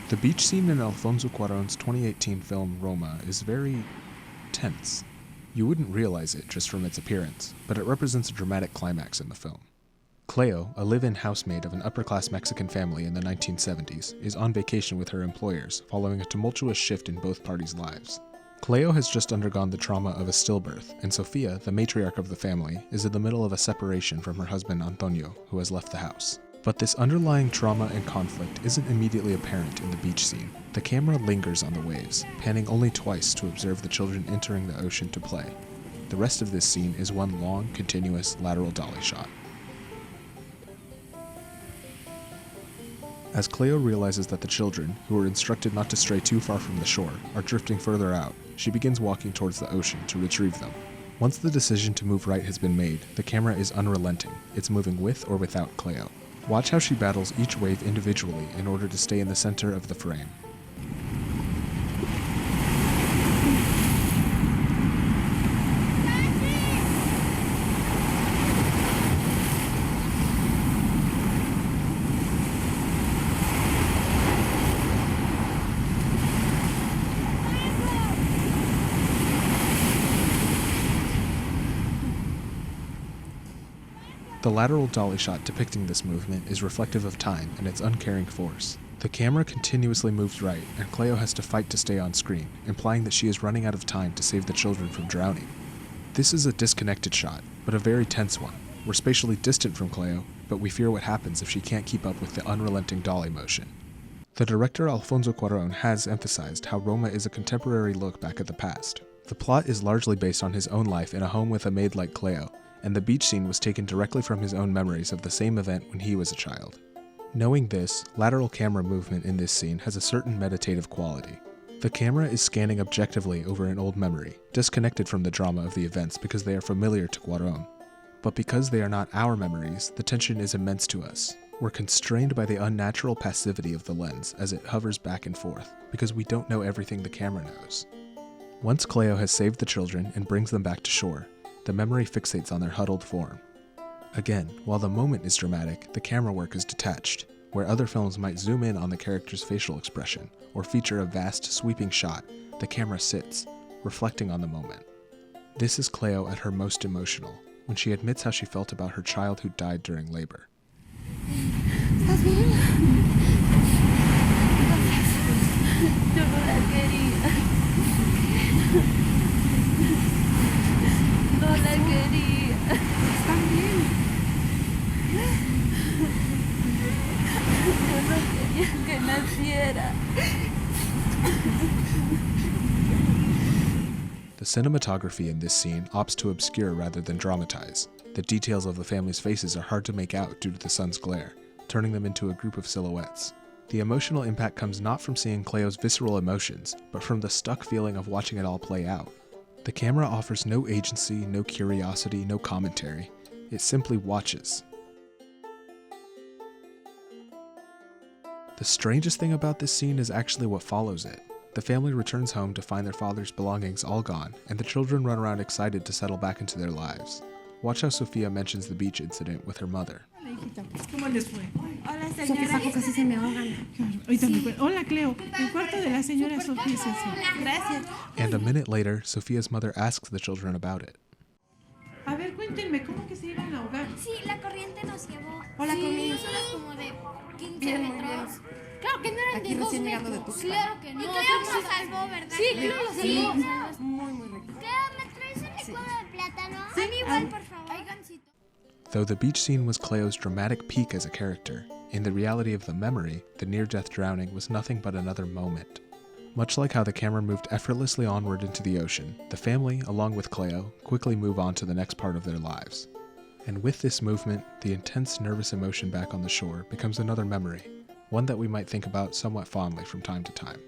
The beach scene in Alfonso Cuarón's 2018 film Roma is very tense. You wouldn't realize it just from its appearance, but it represents a dramatic climax in the film. Cleo, a live-in housemaid of an upper-class Mexican family in the 1970s, is on vacation with her employers following a tumultuous shift in both parties' lives. Cleo has just undergone the trauma of a stillbirth, and Sofia, the matriarch of the family, is in the middle of a separation from her husband Antonio, who has left the house. But this underlying trauma and conflict isn't immediately apparent in the beach scene. The camera lingers on the waves, panning only twice to observe the children entering the ocean to play. The rest of this scene is one long, continuous, lateral dolly shot. As Cleo realizes that the children, who were instructed not to stray too far from the shore, are drifting further out, she begins walking towards the ocean to retrieve them. Once the decision to move right has been made, the camera is unrelenting. It's moving with or without Cleo. Watch how she battles each wave individually in order to stay in the center of the frame. The lateral dolly shot depicting this movement is reflective of time and its uncaring force. The camera continuously moves right, and Cleo has to fight to stay on screen, implying that she is running out of time to save the children from drowning. This is a disconnected shot, but a very tense one. We're spatially distant from Cleo, but we fear what happens if she can't keep up with the unrelenting dolly motion. The director Alfonso Cuarón has emphasized how Roma is a contemporary look back at the past. The plot is largely based on his own life in a home with a maid like Cleo, and the beach scene was taken directly from his own memories of the same event when he was a child. Knowing this, lateral camera movement in this scene has a certain meditative quality. The camera is scanning objectively over an old memory, disconnected from the drama of the events because they are familiar to Cuarón. But because they are not our memories, the tension is immense to us. We're constrained by the unnatural passivity of the lens as it hovers back and forth, because we don't know everything the camera knows. Once Cleo has saved the children and brings them back to shore, the memory fixates on their huddled form. Again, while the moment is dramatic, the camera work is detached, where other films might zoom in on the character's facial expression or feature a vast, sweeping shot. The camera sits, reflecting on the moment. This is Cleo at her most emotional, when she admits how she felt about her child who died during labor. ¿Estás bien? Yo no la quería. No la quería. Está bien. Yo no quería que naciera. The cinematography in this scene opts to obscure rather than dramatize. The details of the family's faces are hard to make out due to the sun's glare, turning them into a group of silhouettes. The emotional impact comes not from seeing Cleo's visceral emotions, but from the stuck feeling of watching it all play out. The camera offers no agency, no curiosity, no commentary. It simply watches. The strangest thing about this scene is actually what follows it. The family returns home to find their father's belongings all gone, and the children run around excited to settle back into their lives. Watch how Sofia mentions the beach incident with her mother. ¿Cómo les fue? Hola, Sofía, señora. casi se me ahogan. Ahorita me cuento. Hola, Cleo. El cuarto de la señora Sofía es ese. Gracias. And a minute later, Sofia's mother asks the children about it. A ver, cuéntenme, ¿cómo que se iban a ahogar? Sí, la corriente nos llevó. Hola, sí, conmigo. unas olas como de 15 Bien, muy metros. Claro que no eran Aquí de 2 recién llegando metros. de Tuxtla. Claro que no. Y Cleo nos salvó, ¿verdad? Sí, Cleo nos salvó. Muy, muy rico. Cleo, ¿me traes un licuado de plátano? Sí. A mí igual, por favor. Ay, gansito. Though the beach scene was Cleo's dramatic peak as a character, in the reality of the memory, the near-death drowning was nothing but another moment. Much like how the camera moved effortlessly onward into the ocean, the family, along with Cleo, quickly move on to the next part of their lives. And with this movement, the intense nervous emotion back on the shore becomes another memory, one that we might think about somewhat fondly from time to time.